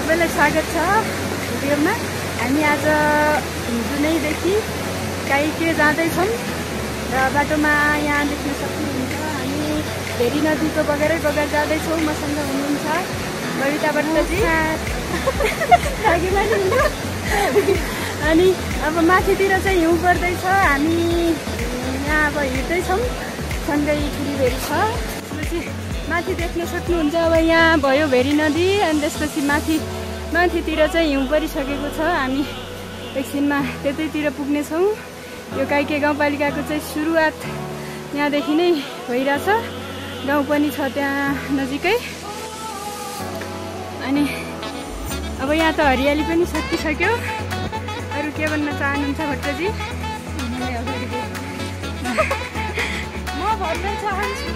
सबैलाई स्वागत छ भिडियोमा। हामी आज जुनैदेखि काइके जाँदैछौँ र बाटोमा यहाँ देख्न सक्नुहुन्छ हामी भेरी नदीको बगेरै बगर जाँदैछौँ। मसँग हुनुहुन्छ बबिता भट्टजी अनि अब माथितिर चाहिँ हिउँ पर्दैछ। हामी यहाँ अब हिँड्दैछौँ, सँगै ठुली छ। त्यसपछि माथि देख्न सक्नुहुन्छ अब यहाँ भयो भेरी नदी अनि त्यसपछि माथितिर चाहिँ हिउँ परिसकेको छ। हामी एकछिनमा त्यतैतिर पुग्नेछौँ। यो काइके गाउँपालिकाको चाहिँ सुरुवात यहाँदेखि नै भइरहेछ। गाउँ पनि छ त्यहाँ नजिकै। अनि अब यहाँ त हरियाली पनि सकिसक्यो। अरू के भन्न चाहनुहुन्छ भट्टजी? म भन्न चाहन्छु